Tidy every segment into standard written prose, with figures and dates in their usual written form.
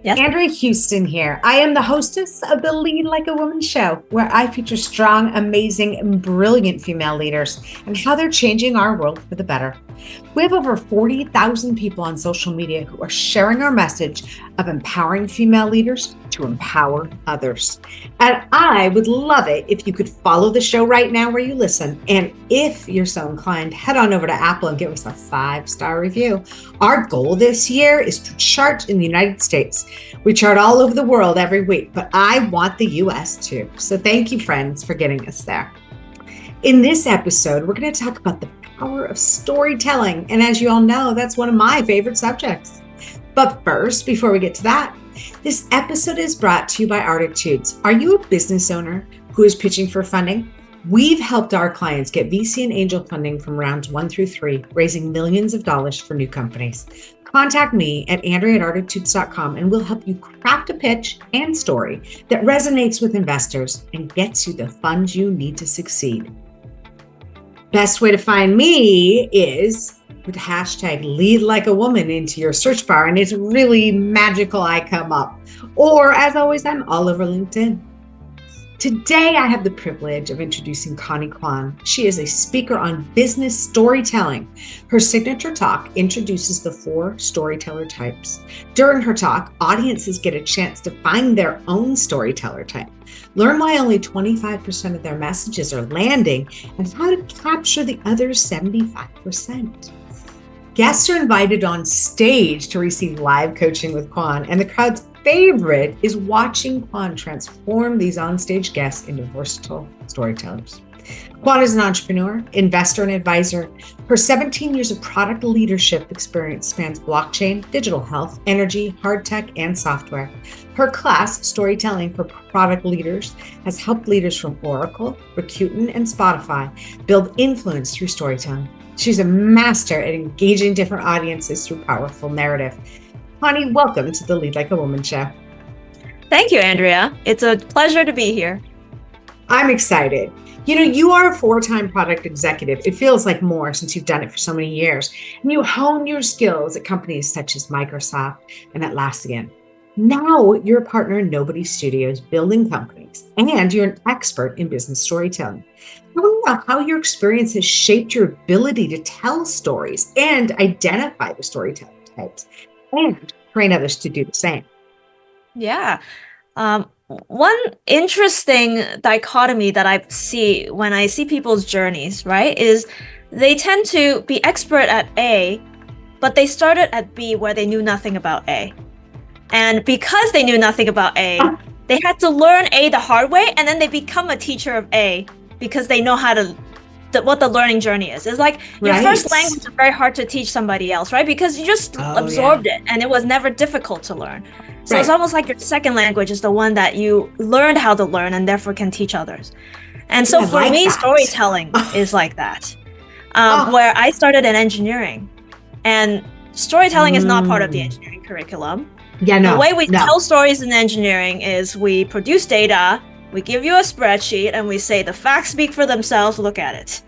Yes. Andrea Heuston here. I am the hostess of the Lead Like a Woman show, where I feature strong, amazing, and brilliant female leaders and how they're changing our world for the better. We have over 40,000 people on social media who are sharing our message of empowering female leaders to empower others. And I would love it if you could follow the show right now where you listen. And if you're so inclined, head on over to Apple and give us a 5-star review. Our goal this year is to chart in the United States. We chart all over the world every week, but I want the US too. So thank you, friends, for getting us there. In this episode, we're going to talk about the power of storytelling. And as you all know, that's one of my favorite subjects. But first, before we get to that, this episode is brought to you by Artitudes. Are you a business owner who is pitching for funding? We've helped our clients get VC and angel funding from rounds 1 through 3, raising millions of dollars for new companies. Contact me at Andrea@artitudes.com and we'll help you craft a pitch and story that resonates with investors and gets you the funds you need to succeed. Best way to find me is with hashtag LeadLikeAWoman into your search bar, and it's really magical I come up. Or as always, I'm all over LinkedIn. Today, I have the privilege of introducing Connie Kwan. She is a speaker on business storytelling. Her signature talk introduces the 4 storyteller types. During her talk, audiences get a chance to find their own storyteller type, learn why only 25% of their messages are landing, and how to capture the other 75%. Guests are invited on stage to receive live coaching with Kwan, and the crowd's favorite is watching Kwan transform these onstage guests into versatile storytellers. Kwan is an entrepreneur, investor, and advisor. Her 17 years of product leadership experience spans blockchain, digital health, energy, hard tech, and software. Her class, Storytelling for Product Leaders, has helped leaders from Oracle, Rakuten, and Spotify build influence through storytelling. She's a master at engaging different audiences through powerful narrative. Connie, welcome to the Lead Like a Woman show. Thank you, Andrea. It's a pleasure to be here. I'm excited. You know, you are a 4-time product executive. It feels like more since you've done it for so many years. And you hone your skills at companies such as Microsoft and Atlassian. Now you're a partner in Nobody Studios building companies, and you're an expert in business storytelling. Tell me about how your experience has shaped your ability to tell stories and identify the storyteller types, and train others to do the same. Yeah. One interesting dichotomy that I see when I see people's journeys, right, is they tend to be expert at A, but they started at B where they knew nothing about A. And because they knew nothing about A, they had to learn A the hard way, and then they become a teacher of A because they know how to what the learning journey is. It's like your first language is very hard to teach somebody else, right? Because you just absorbed it and it was never difficult to learn. So it's almost like your second language is the one that you learned how to learn and therefore can teach others. And so for me, storytelling is like that, where I started in engineering, and storytelling is not part of the engineering curriculum. The way we tell stories in engineering is we produce data, we give you a spreadsheet, and we say the facts speak for themselves, look at it.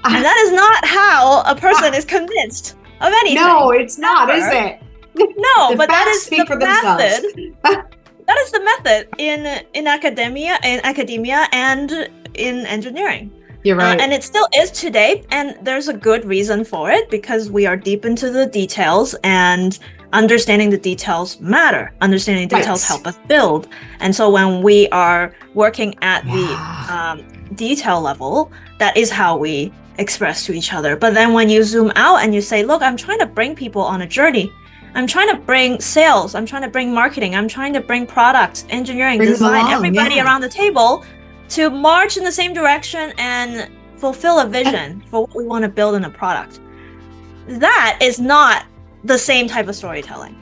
And that is not how a person is convinced of anything. No, it's not, is it? No, but that is the method. That is the method in academia and in engineering. You're right. And it still is today, and there's a good reason for it, because we are deep into the details, and understanding the details matter. Understanding details help us build. And so when we are working at the detail level, that is how we express to each other. But then when you zoom out and you say, look, I'm trying to bring people on a journey. I'm trying to bring sales. I'm trying to bring marketing. I'm trying to bring product, engineering, design, everybody around the table to march in the same direction and fulfill a vision for what we want to build in a product. That is not the same type of storytelling.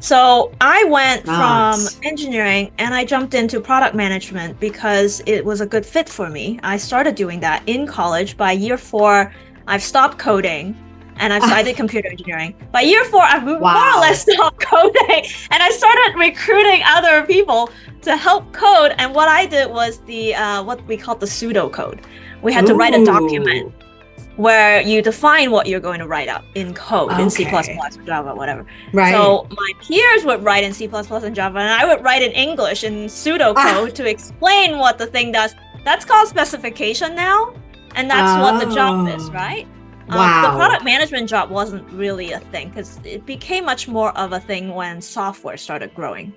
So I went from engineering and I jumped into product management because it was a good fit for me. I started doing that in college. By year 4, I've stopped coding, and I did computer engineering. By year 4, I've more or less stopped coding, and I started recruiting other people to help code. And what I did was the what we call the pseudo code. We had to write a document where you define what you're going to write up in code in C++, Okay. Java, whatever. Right. So my peers would write in C++ and Java, and I would write in English in pseudocode to explain what the thing does. That's called specification now, and that's what the job is, right? Wow. The product management job wasn't really a thing because it became much more of a thing when software started growing.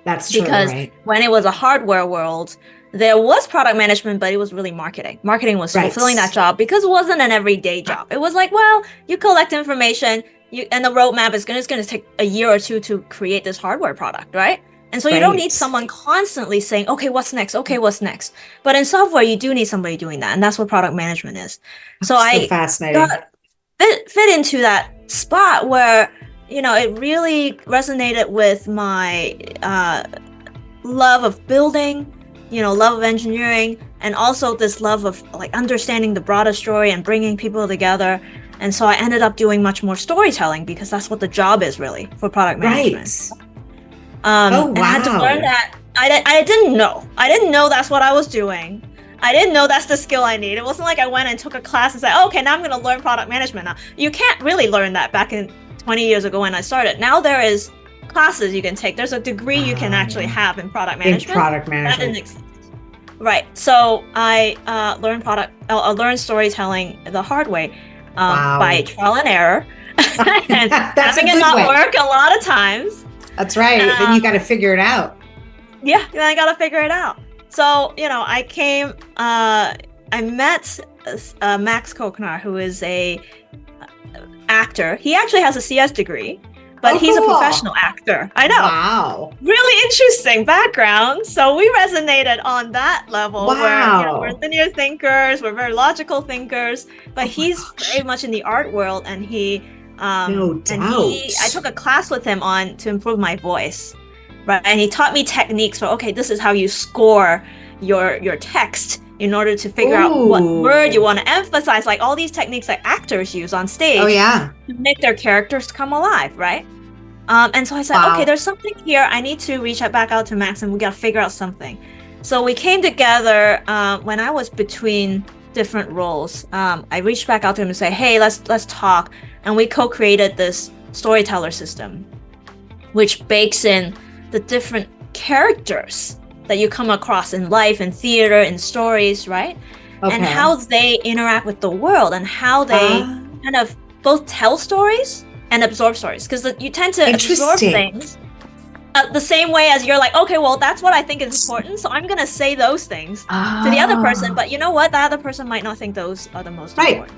That's true, because right? when it was a hardware world, there was product management, but it was really marketing. Marketing was fulfilling that job because it wasn't an everyday job. It was like, well, you collect information, and the roadmap is going to take a year or two to create this hardware product, right? And so you don't need someone constantly saying, okay, what's next? Okay, what's next? But in software, you do need somebody doing that, and that's what product management is. So I fascinating. fit into that spot where, it really resonated with my love of building, love of engineering, and also this love of like understanding the broader story and bringing people together. And so I ended up doing much more storytelling because that's what the job is really for product management. And I had to learn that. I didn't know that's what I was doing. I didn't know that's the skill I need. It wasn't like I went and took a class and said, oh, okay, now I'm going to learn product management now. You can't really learn that back in 20 years ago when I started. Now there is classes you can take. There's a degree you can actually have in product management. That didn't exist. Right. So I learned storytelling the hard way by trial and error. And having it not work a lot of times. That's right. Then you got to figure it out. Yeah, then I got to figure it out. So, I came, I met Max Kochnar, who is a actor. He actually has a CS degree, but he's a professional actor. I know. Wow. Really interesting background. So we resonated on that level where we're linear thinkers, we're very logical thinkers, but he's very much in the art world, and I took a class with him to improve my voice. Right, and he taught me techniques for, okay, this is how you score your text in order to figure out what word you want to emphasize, like all these techniques that actors use on stage to make their characters come alive, right? And so I said, okay, there's something here. I need to reach back out to Max, and we got to figure out something. So we came together when I was between different roles. I reached back out to him and said, hey, let's talk. And we co-created this storyteller system, which bakes in the different characters that you come across in life, in theater, in stories, right? Okay. And how they interact with the world, and how they kind of both tell stories and absorb stories. Because you tend to absorb things the same way as you're like, okay, well, that's what I think is important, so I'm going to say those things to the other person. But you know what? The other person might not think those are the most important.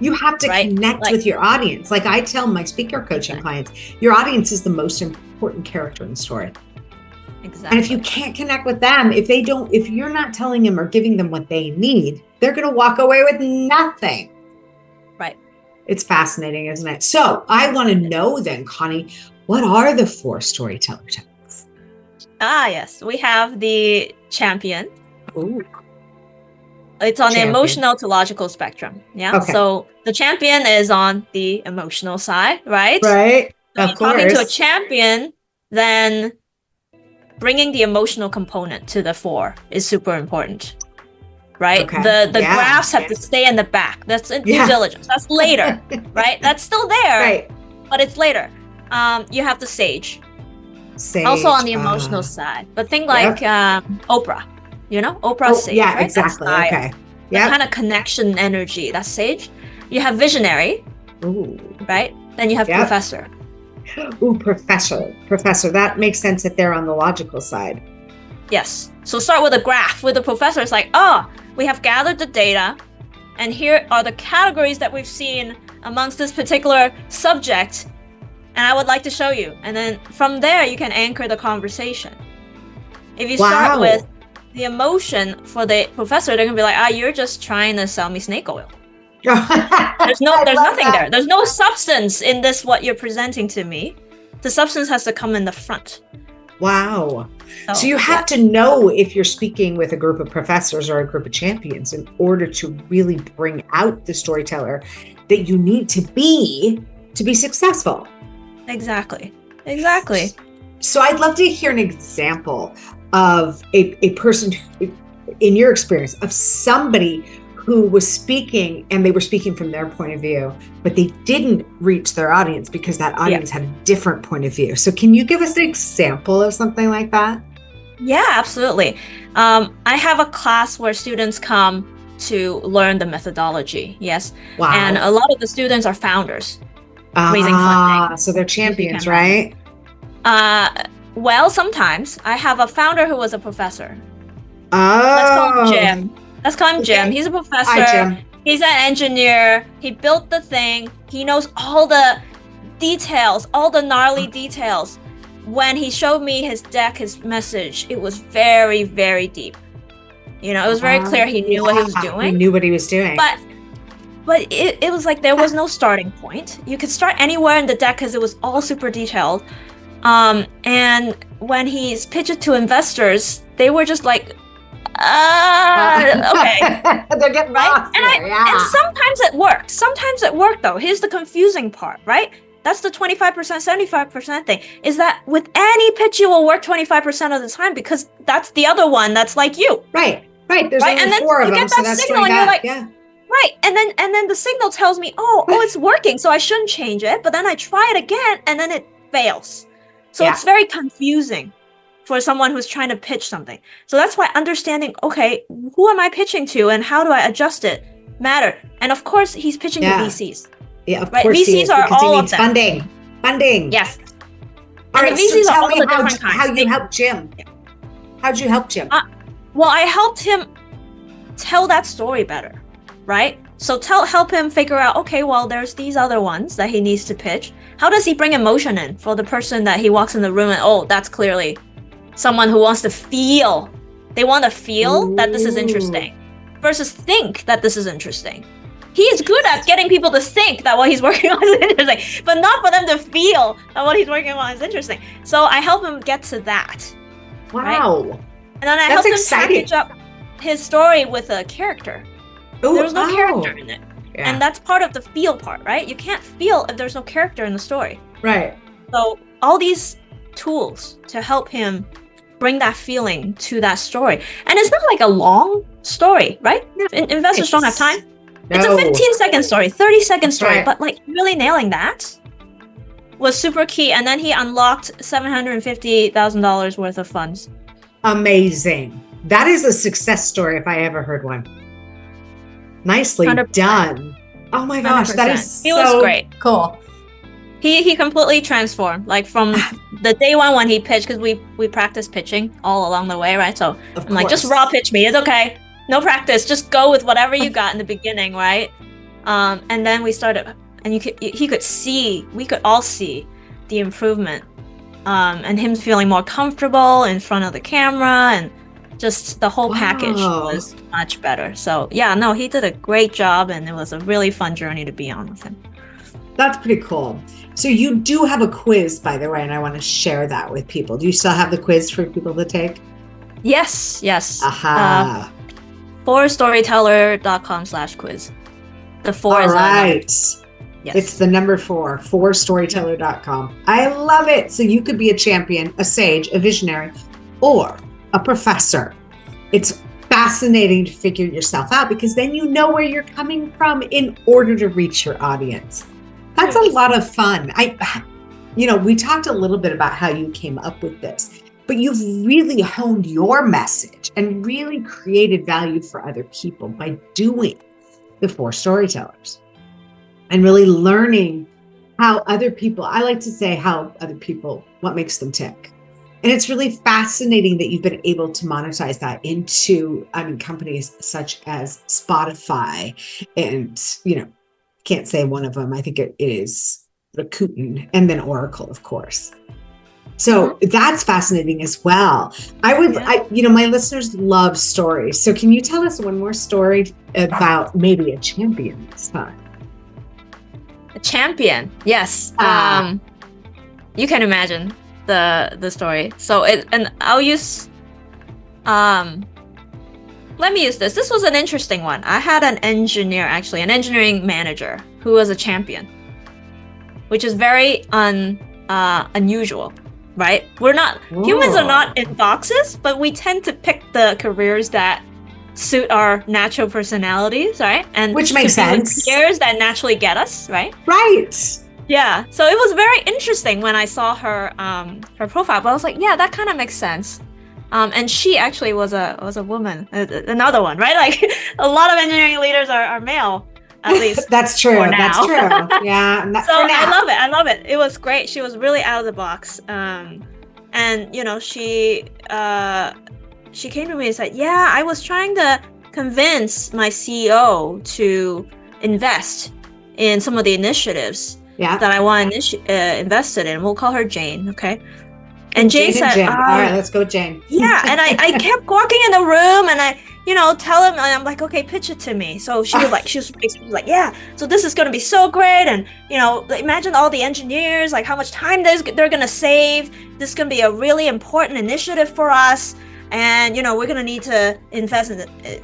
You have to connect with your audience. Like I tell my speaker coaching clients, your audience is the most important character in the story. Exactly. And if you can't connect with them, if you're not telling them or giving them what they need, they're going to walk away with nothing. Right. It's fascinating, isn't it? So I want to know then, Connie, what are the 4 storyteller techniques? Yes. We have the champion. Ooh. It's on the emotional to logical spectrum. Yeah. Okay. So the champion is on the emotional side, right? Right. So of course. Talking to a champion, then bringing the emotional component to the fore is super important, right? Okay. The graphs have to stay in the back. That's due diligence. That's later, right? That's still there, but it's later. You have the sage. Also on the emotional side, but think like Oprah. Oprah's sage, right? Exactly. Okay. The kind of connection energy, that's sage. You have visionary, right? Then you have professor. Ooh, professor. That makes sense that they're on the logical side. Yes. So start with a graph. With the professor, it's like, we have gathered the data, and here are the categories that we've seen amongst this particular subject, and I would like to show you. And then from there, you can anchor the conversation. If you start with the emotion for the professor, they're gonna be like, you're just trying to sell me snake oil. There's nothing there. There's no substance in this, what you're presenting to me. The substance has to come in the front. Wow. So you have to know if you're speaking with a group of professors or a group of champions in order to really bring out the storyteller that you need to be successful. Exactly. So I'd love to hear an example of a person, in your experience, of somebody who was speaking and they were speaking from their point of view, but they didn't reach their audience because that audience had a different point of view. So can you give us an example of something like that? Yeah, absolutely. I have a class where students come to learn the methodology. Yes. Wow. And a lot of the students are founders raising funding. So they're champions, right? Well, sometimes I have a founder who was a professor. Oh. Let's call him Jim. Let's call him Jim. He's a professor. Hi, Jim. He's an engineer. He built the thing. He knows all the details, all the gnarly details. When he showed me his deck, his message, it was very, very deep. You know, it was very clear he knew what he was doing. He knew what he was doing. But it was like there was no starting point. You could start anywhere in the deck because it was all super detailed. And when he's pitched it to investors, they were just like, okay. They're getting lost and sometimes it worked. Sometimes it worked, though. Here's the confusing part, right? That's the 25%, 75% thing, is that with any pitch, you will work 25% of the time because that's the other one that's like you. Right. There's right? only four of them, so that's signal and you're like, yeah. Right. And then the signal tells me, oh, it's working, so I shouldn't change it. But then I try it again, and then it fails. So it's very confusing for someone who's trying to pitch something. So that's why understanding, okay, who am I pitching to and how do I adjust it matter. And of course, he's pitching to VCs. Yeah, of course VCs are all of them. Funding. Yes. All right, the VCs so are all the different kinds. How you help Jim? How'd you help Jim? Well, I helped him tell that story better, right? So help him figure out, okay, well, there's these other ones that he needs to pitch. How does he bring emotion in for the person that he walks in the room and, oh, that's clearly someone who wants to feel. They want to feel that this is interesting versus think that this is interesting. He is good at getting people to think that what he's working on is interesting, but not for them to feel that what he's working on is interesting. So I help him get to that. Wow. Right? And then I help him package up his story with a character. There's no character in it. Yeah. And that's part of the feel part, right? You can't feel if there's no character in the story. Right. So all these tools to help him bring that feeling to that story. And it's not like a long story, right? Investors don't have time. It's a 15-second story, 30-second story, but like really nailing that was super key. And then he unlocked $750,000 worth of funds. Amazing. That is a success story if I ever heard one. Nicely 100%. Done. Oh my gosh, 100%. That is he was great. Cool. He completely transformed, like from the day one when he pitched, because we practiced pitching all along the way, right? So I'm like, just raw pitch me. It's okay. No practice. Just go with whatever you got in the beginning, right? And then we started, and we could all see the improvement, and him feeling more comfortable in front of the camera, and just the whole package was much better. So yeah, no, he did a great job, and it was a really fun journey to be on with him. That's pretty cool. So you do have a quiz, by the way, and I want to share that with people. Do you still have the quiz for people to take? Yes. Aha. forstoryteller.com/quiz. The 4 is right. Yes. It's the number 4, forstoryteller.com. I love it. So you could be a champion, a sage, a visionary, or a professor. It's fascinating to figure yourself out because then you know where you're coming from in order to reach your audience. That's a lot of fun. We talked a little bit about how you came up with this, but you've really honed your message and really created value for other people by doing the 4 storytellers and really learning how other people, I like to say how other people, what makes them tick. And it's really fascinating that you've been able to monetize that into, companies such as Spotify and, can't say one of them. I think it is Rakuten and then Oracle, of course. So that's fascinating as well. My listeners love stories. So can you tell us one more story about maybe a champion this time? A champion, yes. You can imagine the story. So I'll use let me use this. This was an interesting one. I had an engineering manager who was a champion, which is very unusual, right? Humans are not in boxes, but we tend to pick the careers that suit our natural personalities, right? And which makes to be with sense. peers that naturally get us, right? Right. Yeah. So it was very interesting when I saw her her profile, but I was like, yeah, that kind of makes sense. And she actually was a woman, another one, right? Like a lot of engineering leaders are male, at least. That's true. For now. That's true. Yeah. So for now. I love it. I love it. It was great. She was really out of the box. And you know, she came to me and said, yeah, I was trying to convince my CEO to invest in some of the initiatives that I want invested in. We'll call her Jane, okay? And Jane said, all right, let's go with Jane. Yeah, and I kept walking in the room and I, you know, tell him, and I'm like, okay, pitch it to me. So she was like, she was like, yeah, so this is going to be so great. And, you know, imagine all the engineers, like how much time they're going to save. This is going to be a really important initiative for us. And, you know, we're going to need to invest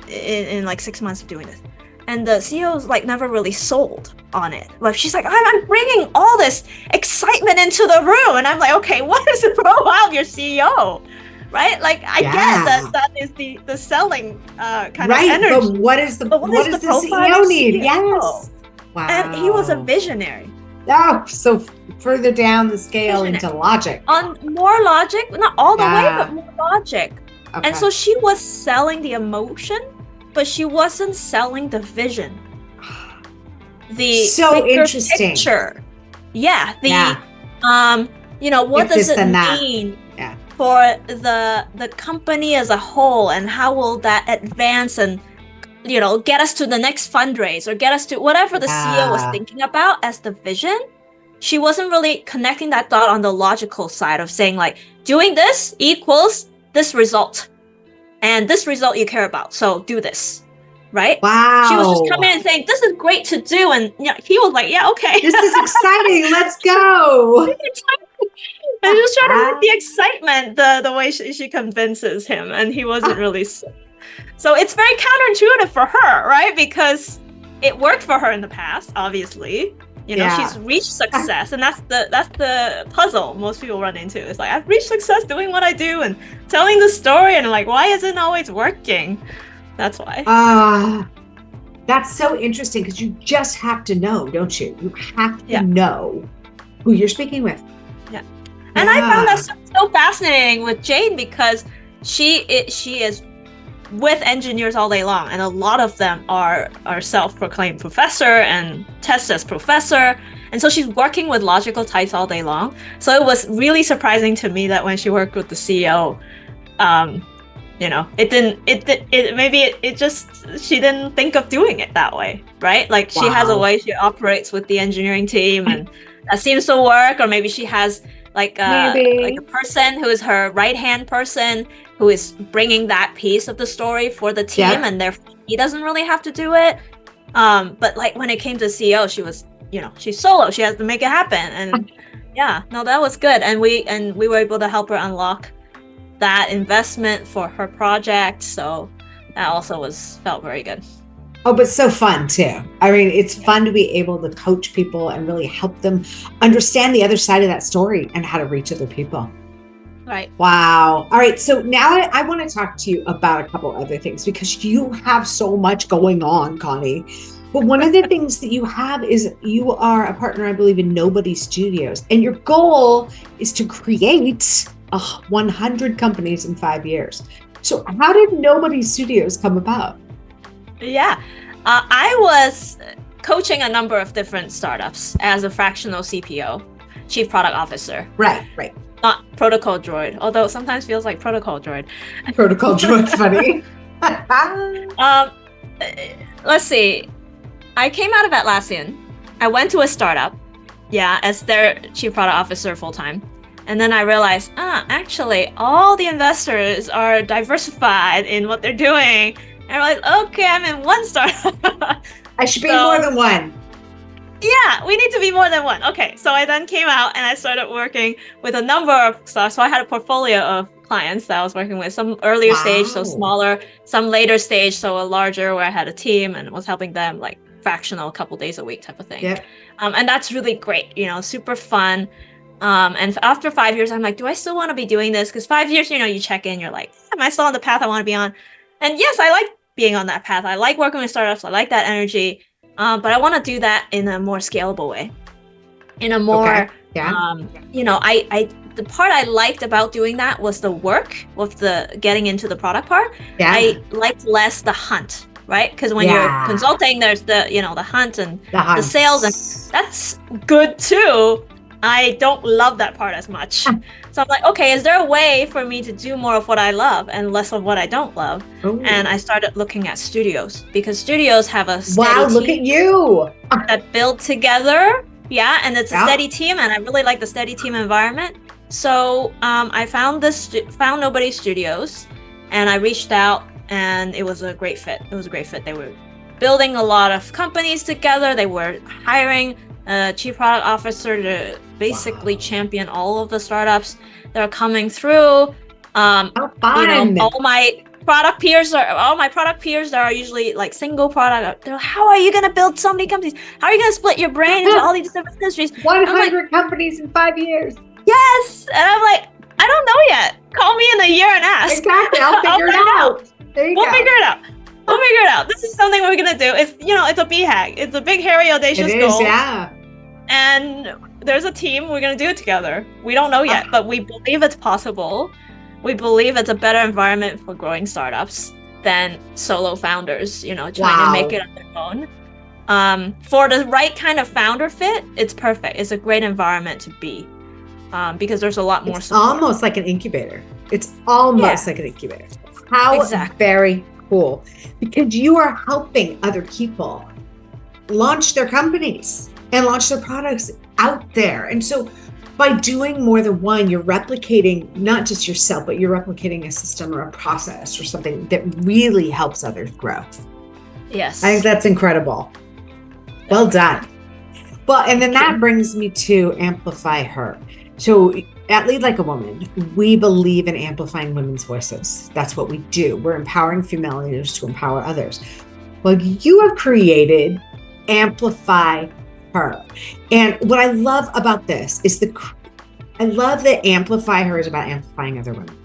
in like 6 months of doing this. And the CEO's like never really sold on it. Like she's like, I'm bringing all this excitement into the room. And I'm like, okay, what is the profile of your CEO? Right? Like I get that is the selling kind of energy. But what is the CEO need? Yes. Wow. And he was a visionary. Oh, so further down the scale into logic. On more logic, not all the way, but more logic. Okay. And so she was selling the emotion, but she wasn't selling the vision. The so interesting picture. Yeah. You know, what does it mean for the company as a whole, and how will that advance and, you know, get us to the next fundraise or get us to whatever the CEO was thinking about as the vision. She wasn't really connecting that dot on the logical side of saying like, doing this equals this result. And this result you care about, so do this. Right? Wow. She was just coming in and saying, this is great to do. And you know, he was like, yeah, okay. This is exciting. Let's go. And he was trying to make the excitement the way she convinces him. And he wasn't really. So it's very counterintuitive for her, right? Because it worked for her in the past, obviously. You know, she's reached success. And that's the puzzle most people run into. It's like, I've reached success doing what I do and telling the story. And like, why isn't it always working? That's why. That's so interesting because you just have to know, don't you? You have to know who you're speaking with. Yeah. And I found that so fascinating with Jane because she is with engineers all day long, and a lot of them are self-proclaimed professor and test as professor. And so she's working with logical types all day long. So it was really surprising to me that when she worked with the CEO, you know, she didn't think of doing it that way, right? Like she has a way she operates with the engineering team, and that seems to work. Or maybe she has like a person who is her right-hand person who is bringing that piece of the story for the team, and therefore he doesn't really have to do it. But like when it came to CEO, she was, you know, she's solo. She has to make it happen, and that was good. And we were able to help her unlock that investment for her project, so that also felt very good. Oh, but so fun too. I mean, it's fun to be able to coach people and really help them understand the other side of that story and how to reach other people. Right. Wow. All right. So now I want to talk to you about a couple other things because you have so much going on, Connie. But one of the things that you have is you are a partner, I believe, in Nobody Studios, and your goal is to create 100 companies in 5 years. So how did Nobody Studios come about? Yeah, I was coaching a number of different startups as a fractional CPO, Chief Product Officer. Right. Not Protocol Droid, although it sometimes feels like Protocol Droid. Protocol Droid's funny. Let's see. I came out of Atlassian. I went to a startup, as their Chief Product Officer full-time. And then I realized, actually, all the investors are diversified in what they're doing. And I realized, okay, I'm in one startup. I should be more than one. Yeah, we need to be more than one. Okay, so I then came out and I started working with a number of stuff. So I had a portfolio of clients that I was working with, some earlier stage, so smaller, some later stage, so a larger, where I had a team and was helping them like fractional, a couple days a week type of thing. Yep. And that's really great, super fun. And after 5 years, I'm like, do I still want to be doing this? Because 5 years, you check in, you're like, am I still on the path I want to be on? And yes, I like being on that path. I like working with startups. I like that energy. But I want to do that in a more scalable way. In a more, the part I liked about doing that was the work with the getting into the product part. Yeah. I liked less the hunt, right? Because when you're consulting, there's the hunt and the sales, and that's good too. I don't love that part as much. So I'm like, okay, is there a way for me to do more of what I love and less of what I don't love? Ooh. And I started looking at studios, because studios have a steady look at you that build together. Yeah, and it's a steady team, and I really like the steady team environment. So I found Nobody Studios, and I reached out, and it was a great fit. They were building a lot of companies together. They were hiring a chief product officer to basically champion all of the startups that are coming through. How fun. All my product peers that are usually like single product, they're like, how are you going to build so many companies? How are you going to split your brain into all these different industries? 100 companies in 5 years. Yes. And I'm like, I don't know yet. Call me in a year and ask. Exactly. I'll figure it out. There you go. We'll figure it out. This is something we're going to do. It's, it's a BHAG. It's a big, hairy, audacious goal. Yeah. And there's a team. We're going to do it together. We don't know yet, but we believe it's possible. We believe it's a better environment for growing startups than solo founders, trying to make it on their own. For the right kind of founder fit, it's perfect. It's a great environment to be, because there's a lot more support. Almost like an incubator. It's almost like an incubator. How very cool. Because you are helping other people launch their companies and launch their products out there. And so by doing more than one, you're replicating not just yourself, but you're replicating a system or a process or something that really helps others grow. Yes. I think that's incredible. Well done. Well, and then that brings me to Amplify Her. So at Lead Like a Woman, we believe in amplifying women's voices. That's what we do. We're empowering female leaders to empower others. Well, you have created Amplify Her. And what I love about this is I love that Amplify Her is about amplifying other women.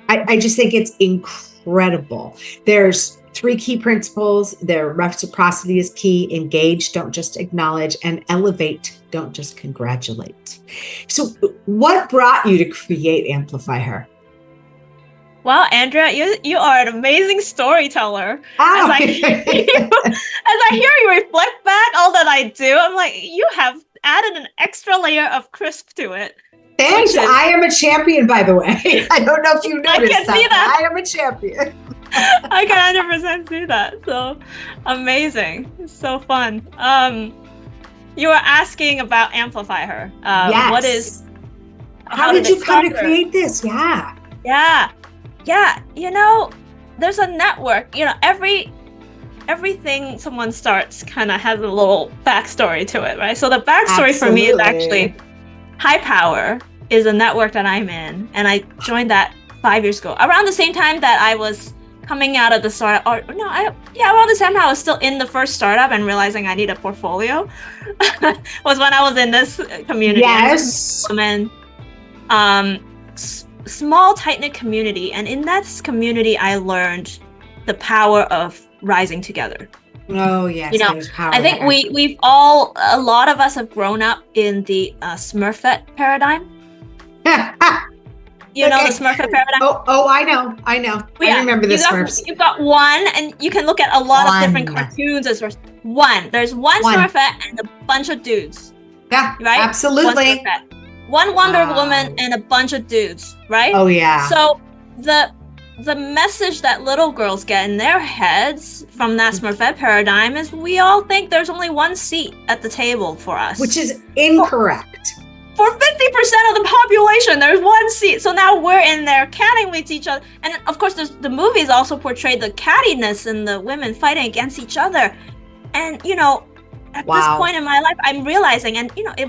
I just think it's incredible. There's 3 key principles. Their reciprocity is key. Engage, don't just acknowledge, and elevate, don't just congratulate. So what brought you to create Amplify Her? Wow, Andrea, you are an amazing storyteller. As I hear you reflect back all that I do, I'm like, you have added an extra layer of crisp to it. Thanks. I am a champion, by the way. I don't know if you noticed I can see that. I am a champion. I can 100% see that. So amazing. It's so fun. You were asking about Amplify Her. Yes. How did you come to create this? Yeah. Yeah, there's a network. Everything someone starts kind of has a little backstory to it, right? So the backstory for me is actually High Power is a network that I'm in, and I joined that 5 years ago, around the same time that I was coming out of the startup. Around the same time I was still in the first startup and realizing I need a portfolio. Was when I was in this community. Yes. Small, tight-knit community, and in that community I learned the power of rising together. Oh yes, there's power. I think a lot of us have grown up in the Smurfette paradigm. You know the Smurfette paradigm? Oh, I know. I remember the Smurfs. You've got one, and you can look at a lot of different cartoons as one. There's one Smurfette and a bunch of dudes. Yeah, right? Absolutely. One Wonder Woman and a bunch of dudes, right? Oh yeah. So the message that little girls get in their heads from that Smurfette paradigm is we all think there's only one seat at the table for us. Which is incorrect. For 50% of the population, there's one seat. So now we're in there catting with each other. And of course, the movies also portray the cattiness and the women fighting against each other. And, at this point in my life, I'm realizing, and, it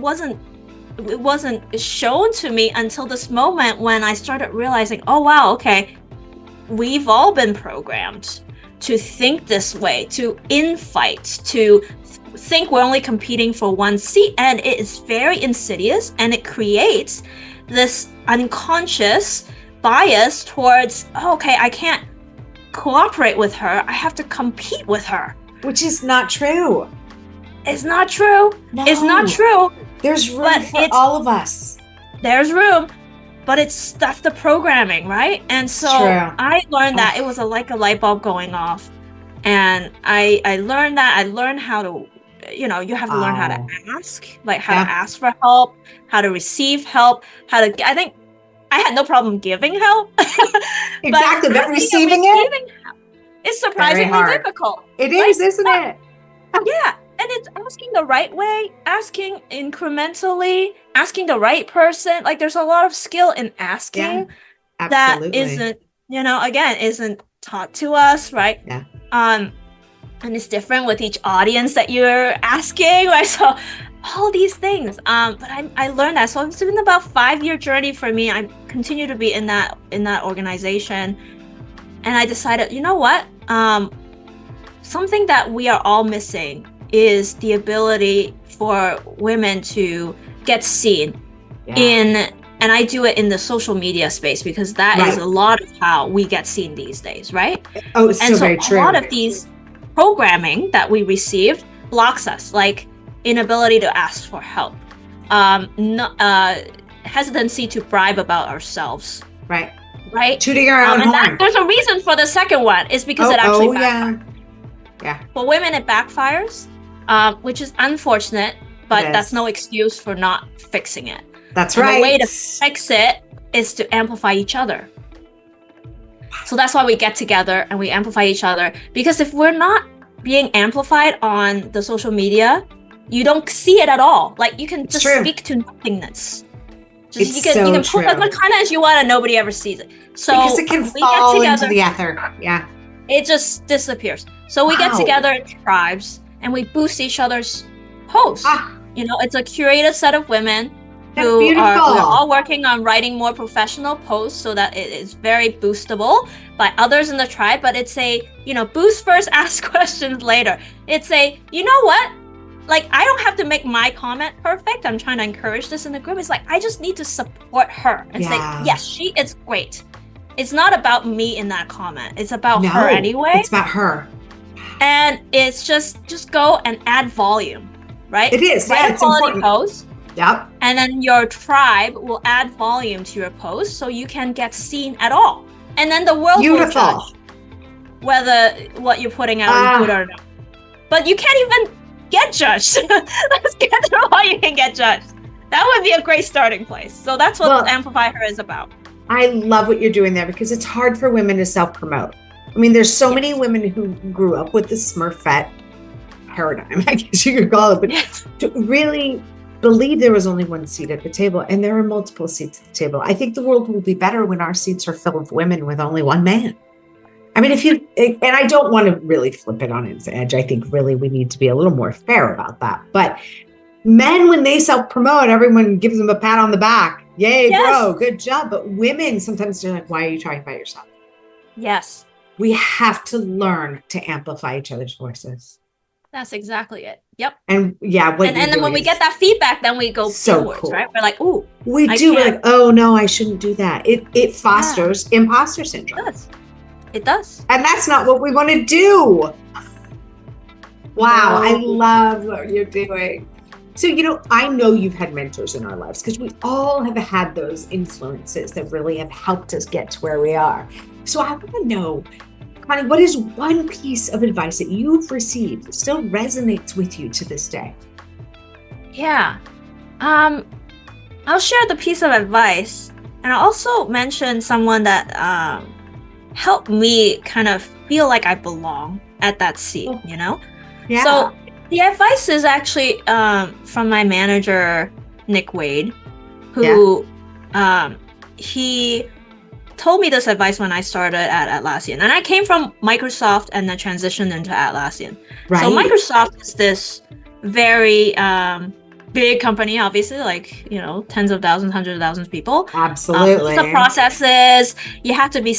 wasn't shown to me until this moment when I started realizing, oh, wow, okay, we've all been programmed to think this way, to infight, to think we're only competing for one seat, and it is very insidious, and it creates this unconscious bias towards, I can't cooperate with her, I have to compete with her. Which is not true. It's not true. No. It's not true. There's room for all of us. There's room, but that's the programming, right? And so I learned that it was like a light bulb going off. And I learned that. I learned how to, you have to learn how to ask, like how to ask for help, how to receive help, I think I had no problem giving help. Exactly, but receiving it? It's surprisingly difficult. It is, isn't it? Yeah. And it's asking the right way, asking incrementally, asking the right person. Like there's a lot of skill in asking that isn't taught to us, right? Yeah. And it's different with each audience that you're asking, right? So all these things. But I learned that. So it's been about 5-year journey for me. I continue to be in that organization. And I decided, you know what? Something that we are all missing is the ability for women to get seen and I do it in the social media space because that is a lot of how we get seen these days, right? Oh, it's so very true. A lot of these programming that we received blocks us, like inability to ask for help, hesitancy to bribe about ourselves. Right. Tooting our own horn. There's a reason for the second one, is because it actually backfires. Yeah. For women, it backfires. Which is unfortunate, but that's no excuse for not fixing it. That's right. The way to fix it is to amplify each other. So that's why we get together and we amplify each other. Because if we're not being amplified on the social media, you don't see it at all. Like you can just speak to nothingness. You can put as much content as you want and nobody ever sees it. So because it can fall into the ether. Yeah. It just disappears. So we get together in tribes and we boost each other's posts. It's a curated set of women we're all working on writing more professional posts so that it is very boostable by others in the tribe. But it's a, boost first, ask questions later. It's a, you know what? Like, I don't have to make my comment perfect. I'm trying to encourage this in the group. It's like, I just need to support her and say, yes, she is great. It's not about me in that comment. It's about her anyway. It's about her. And it's just go and add volume, right? It is. Write a quality post. Yep. And then your tribe will add volume to your post so you can get seen at all. And then the world will judge whether what you're putting out is good or not. But you can't even get judged. Let's get to how you can get judged. That would be a great starting place. So that's what Amplify Her is about. I love what you're doing there because it's hard for women to self-promote. I mean, there's so many women who grew up with the Smurfette paradigm, I guess you could call it, but to really believe there was only one seat at the table and there are multiple seats at the table. I think the world will be better when our seats are filled with women with only one man. I mean, and I don't want to really flip it on its edge. I think really we need to be a little more fair about that. But men, when they self-promote, everyone gives them a pat on the back. Yay, bro, good job. But women, sometimes they're like, why are you talking about yourself? Yes. We have to learn to amplify each other's voices. That's exactly it. Yep. And and then when we get that feedback, then we go forwards, right? We're like, ooh. We're like, oh no, I shouldn't do that. It fosters imposter syndrome. It does. And that's not what we want to do. Wow, I love what you're doing. So, I know you've had mentors in our lives because we all have had those influences that really have helped us get to where we are. So I want to know, Connie, what is one piece of advice that you've received that still resonates with you to this day? Yeah. I'll share the piece of advice. And I'll also mention someone that helped me kind of feel like I belong at that seat, Yeah. So the advice is actually from my manager, Nick Wade, who he told me this advice when I started at Atlassian. And I came from Microsoft and then transitioned into Atlassian. Right. So Microsoft is this very big company, obviously, like, tens of thousands, hundreds of thousands of people. Absolutely. The processes, you have to be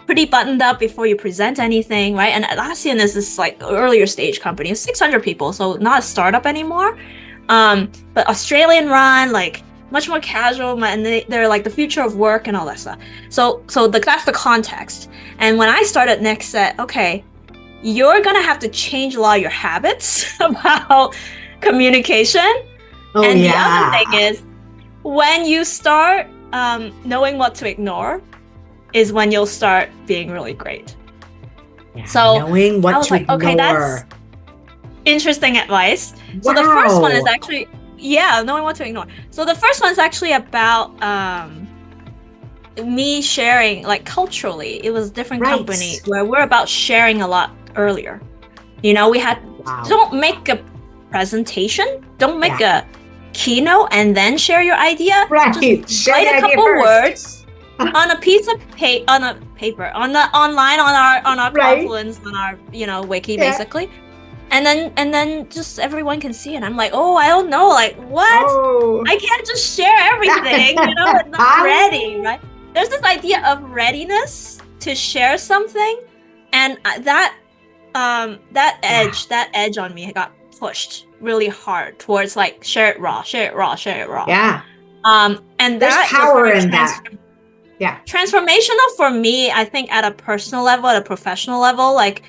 pretty buttoned up before you present anything, right? And Atlassian is this like earlier stage company, it's 600 people, so not a startup anymore. But Australian run, like much more casual, and they're like the future of work and all that stuff. So that's the context. And when I started Next Set, okay, you're gonna have to change a lot of your habits about communication. And the other thing is, when you start knowing what to ignore, is when you'll start being really great. Yeah, so knowing what to ignore. Okay, that's interesting advice. So the first one is actually, knowing what to ignore. So the first one is actually about me sharing, like culturally, it was a different company where we're about sharing a lot earlier. We had, don't make a presentation, don't make a keynote and then share your idea. Just write a couple words on a piece of paper, online on our Confluence, on our wiki basically, and then just everyone can see it. I'm like, oh, I don't know, like what? I can't just share everything, it's not ready, right? There's this idea of readiness to share something, and that edge on me got pushed really hard towards like share it raw. Yeah. And there's power in that. Yeah. Transformational for me, I think at a personal level, at a professional level, like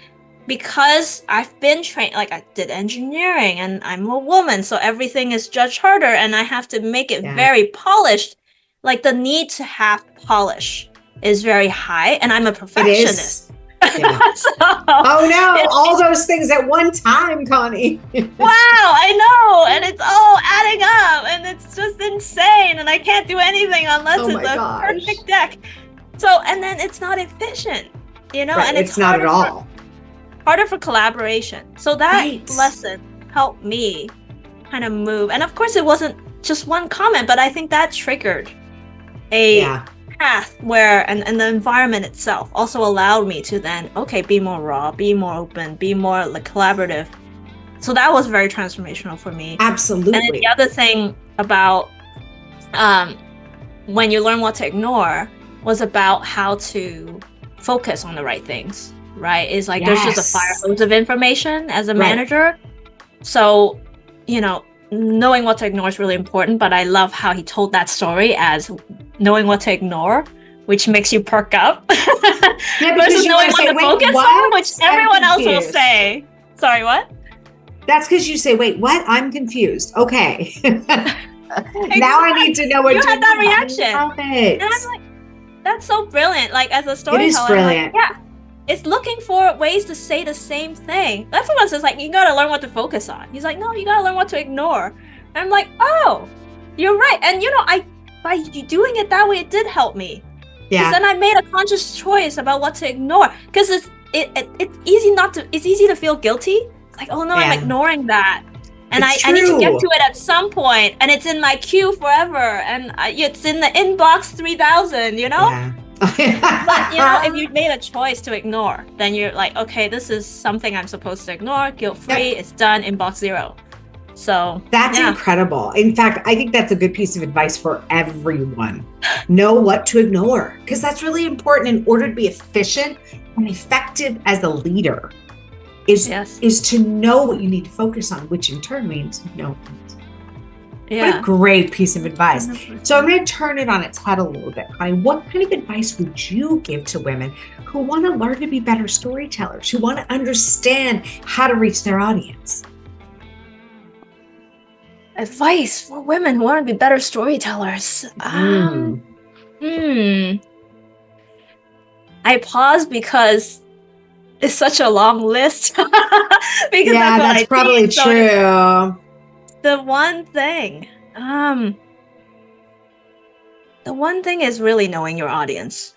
because I've been trained, like I did engineering and I'm a woman, so everything is judged harder and I have to make it very polished. Like the need to have polish is very high, and I'm a perfectionist. Yeah. Oh no, all those things at one time, Connie. Wow, I know. And it's all adding up and it's just insane. And I can't do anything unless it's a perfect deck. So, and then it's not efficient, and it's not at all. Harder for collaboration. So that lesson helped me kind of move. And of course, it wasn't just one comment, but I think that triggered a path where, and the environment itself also allowed me to then, be more raw, be more open, be more like collaborative. So that was very transformational for me. Absolutely. And then the other thing about when you learn what to ignore was about how to focus on the right things, right? Is like there's just a fire hose of information as a manager. So, knowing what to ignore is really important, but I love how he told that story as knowing what to ignore, which makes you perk up, versus knowing what to focus on, which everyone else will say. Sorry, what? That's because you say, wait, what? I'm confused. Okay. Now I need to know what you had that reaction. And I'm like, that's so brilliant. Like as a storyteller, it is brilliant. Like, it's looking for ways to say the same thing. Everyone says like, you gotta learn what to focus on. He's like, no, you gotta learn what to ignore. And I'm like, oh, you're right. And by doing it that way, it did help me. Yeah. Because then I made a conscious choice about what to ignore. Because it's easy to feel guilty. It's like, oh no, I'm ignoring that. And I need to get to it at some point. And it's in my queue forever. And it's in the inbox 3000, Yeah. But if you made a choice to ignore, then you're like, okay, this is something I'm supposed to ignore, guilt-free, it's done, inbox 0. So that's incredible. In fact, I think that's a good piece of advice for everyone. Know what to ignore, because that's really important in order to be efficient and effective as a leader. Is to know what you need to focus on, which in turn means know. What a great piece of advice. 100%. So I'm going to turn it on its head a little bit. What kind of advice would you give to women who want to learn to be better storytellers, who want to understand how to reach their audience? Advice for women who want to be better storytellers. I pause because it's such a long list. Because that's probably true. The one thing is really knowing your audience.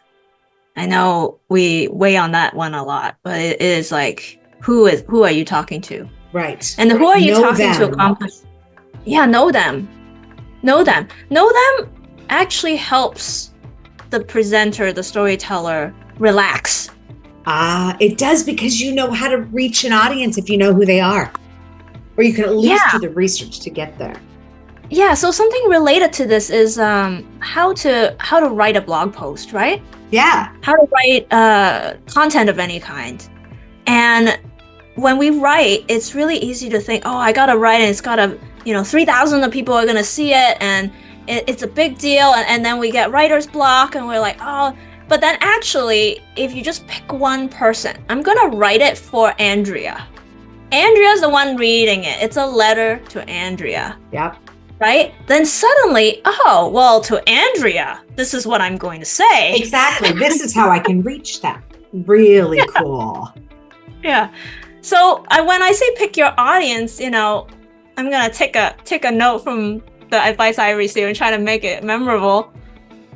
I know we weigh on that one a lot, but it is like, who are you talking to? Right. And who are you talking to accomplish? Yeah, know them. Know them actually helps the presenter, the storyteller, relax. It does, because you know how to reach an audience if you know who they are. Or you can at least do the research to get there. Yeah, so something related to this is how to write a blog post, right? Yeah. How to write content of any kind. And when we write, it's really easy to think, oh, I gotta write and it's gotta, 3,000 of people are gonna see it and it's a big deal, and then we get writer's block, and we're like, oh. But then actually, if you just pick one person, I'm gonna write it for Andrea. Andrea's the one reading it. It's a letter to Andrea. Yep. Right? Then suddenly, oh, well, to Andrea, this is what I'm going to say. Exactly. This is how I can reach them. Really cool. Yeah. So when I say pick your audience, I'm gonna take a note from the advice I received and try to make it memorable.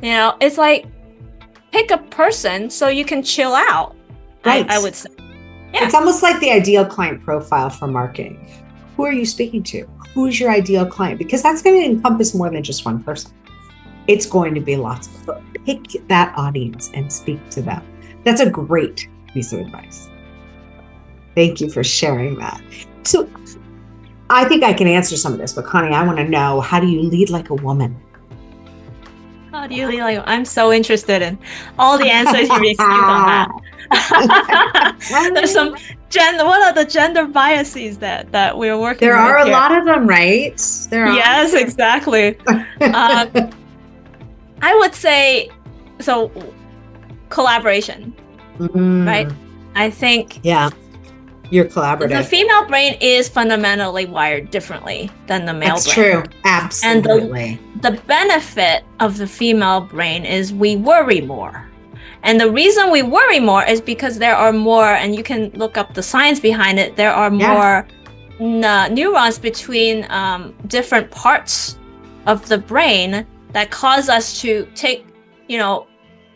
It's like pick a person so you can chill out. Right. I would say. Yeah. It's almost like the ideal client profile for marketing. Who are you speaking to? Who's your ideal client? Because that's going to encompass more than just one person. It's going to be lots of people. Pick that audience and speak to them. That's a great piece of advice. Thank you for sharing that. So I think I can answer some of this, but Connie, I want to know, how do you lead like a woman? How do you lead like? I'm so interested in all the answers you received on that. There's some what are the gender biases that we're working with? There are a here? lot of them, right? Yes, exactly. I would say so. Collaboration, right? I think. Yeah, you're collaborative. The female brain is fundamentally wired differently than the male brain. That's true. Absolutely. And the benefit of the female brain is we worry more. And the reason we worry more is because there are more, and you can look up the science behind it, there are more neurons between different parts of the brain that cause us to take,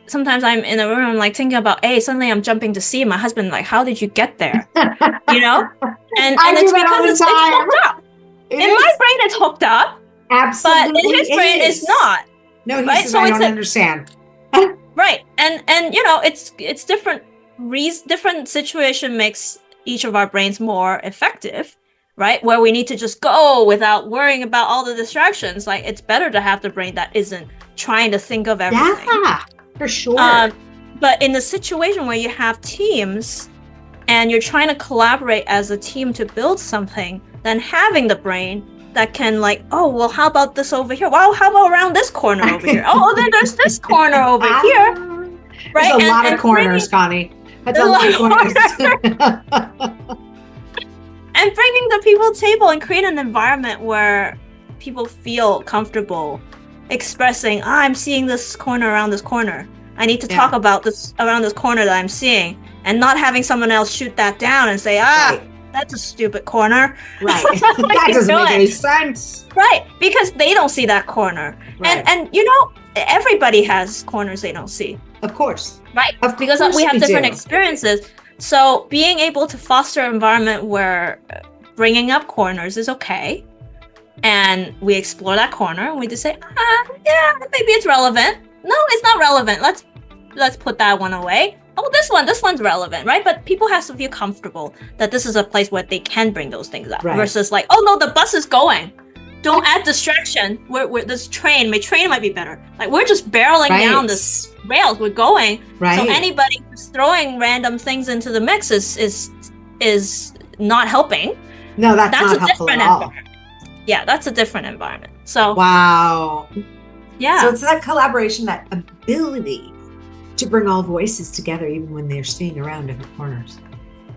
sometimes I'm in a room, I'm like thinking about A, suddenly I'm jumping to C. My husband, like, how did you get there? And it's because it's hooked up. In my brain, it's hooked up. Absolutely. But in his brain, it's not. No, he says, I don't understand. Right. And it's different. Different situation makes each of our brains more effective, right? Where we need to just go without worrying about all the distractions. Like, it's better to have the brain that isn't trying to think of everything. Yeah, for sure. But in the situation where you have teams and you're trying to collaborate as a team to build something, then having the brain that can how about this over here? Well, how about around this corner over here? Oh, then there's this corner over here. Right? There's a lot of corners, Connie. That's a lot of corners. And bringing the people table and create an environment where people feel comfortable expressing, I'm seeing this corner around this corner. I need to talk about this around this corner that I'm seeing, and not having someone else shoot that down and say, that's a stupid corner. Right. That doesn't make any sense. Right. Because they don't see that corner. Right. And everybody has corners they don't see. Of course. Right. Because we have different experiences. So being able to foster an environment where bringing up corners is okay. And we explore that corner and we just say, maybe it's relevant. No, it's not relevant. Let's put that one away. Oh, this one's relevant, right? But people have to feel comfortable that this is a place where they can bring those things up, versus like, oh no, the bus is going. Don't add distraction. We're this train might be better. Like, we're just barreling down this rails. We're going. Right. So anybody who's throwing random things into the mix is not helping. No, that's not helpful at all. Yeah, that's a different environment. So wow. Yeah. So it's that collaboration, that ability to bring all voices together, even when they're staying around different corners.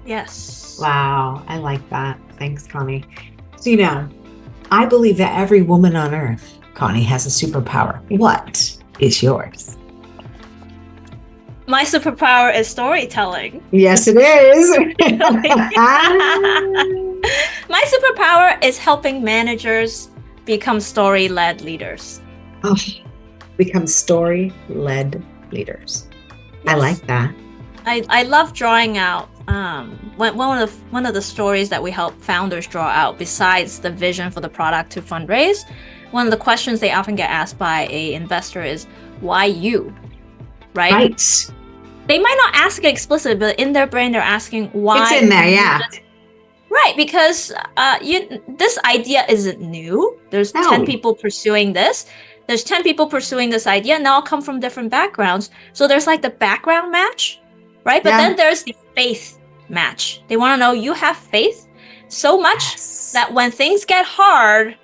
Yes. Wow. I like that. Thanks, Connie. So, I believe that every woman on earth, Connie, has a superpower. What is yours? My superpower is storytelling. Yes, it is. My superpower is helping managers become story-led leaders. Oh, become story-led leaders. Yes. I like that. I love drawing out one of the stories that we help founders draw out, besides the vision for the product to fundraise. One of the questions they often get asked by an investor is, why you? Right? They might not ask it explicitly, but in their brain they're asking why. It's in there, yeah. Right, because this idea isn't new. There's 10 people pursuing this. There's 10 people pursuing this idea, and they all come from different backgrounds. So there's like the background match, right? But then there's the faith match. They want to know you have faith so much that when things get hard,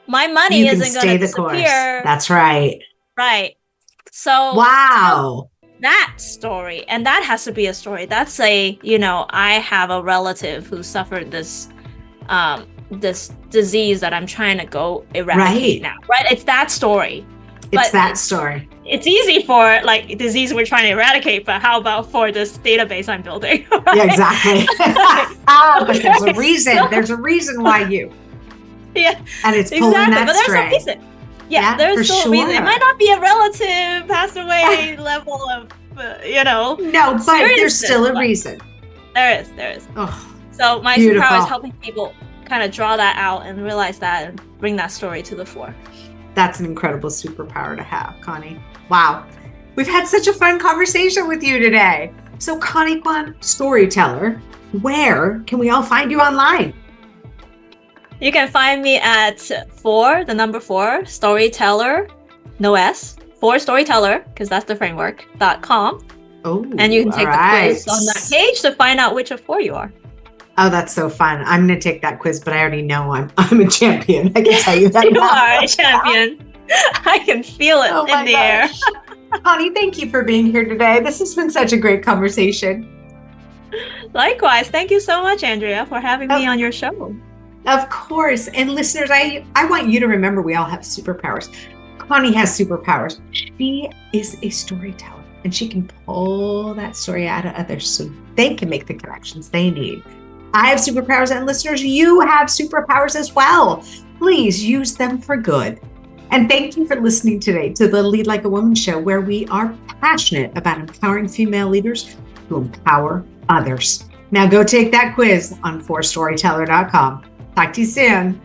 my money You can isn't going stay to the course. disappear. That's right. Right. So Wow. that story, and that has to be a story. That's I have a relative who suffered this disease that I'm trying to go eradicate now. Right? It's that story. It's that story. It's easy for like disease we're trying to eradicate, but how about for this database I'm building? Right? Yeah, exactly. But there's a reason. There's a reason why you. Yeah. And it's pulling that but string. There's a reason. Yeah, there's still a reason. It might not be a relative passed away level of, No, but there's still a reason. There is. Oh, so my beautiful. superpower is helping people kind of draw that out and realize that and bring that story to the fore. That's an incredible superpower to have, Connie. Wow. We've had such a fun conversation with you today. So Connie Kwan, storyteller, where can we all find you online? You can find me at 4 storyteller, no S, 4 storyteller, because that's the framework.com. Oh, and you can take the quiz on that page to find out which of 4 you are. Oh, that's so fun. I'm going to take that quiz, but I already know I'm a champion. I can tell you that. You are a champion. I can feel it in the air. Connie, thank you for being here today. This has been such a great conversation. Likewise. Thank you so much, Andrea, for having me on your show. Of course. And listeners, I want you to remember we all have superpowers. Connie has superpowers. She is a storyteller, and she can pull that story out of others so they can make the connections they need. I have superpowers, and listeners, you have superpowers as well. Please use them for good. And thank you for listening today to the Lead Like a Woman show, where we are passionate about empowering female leaders to empower others. Now go take that quiz on 4storyteller.com. Talk to you soon.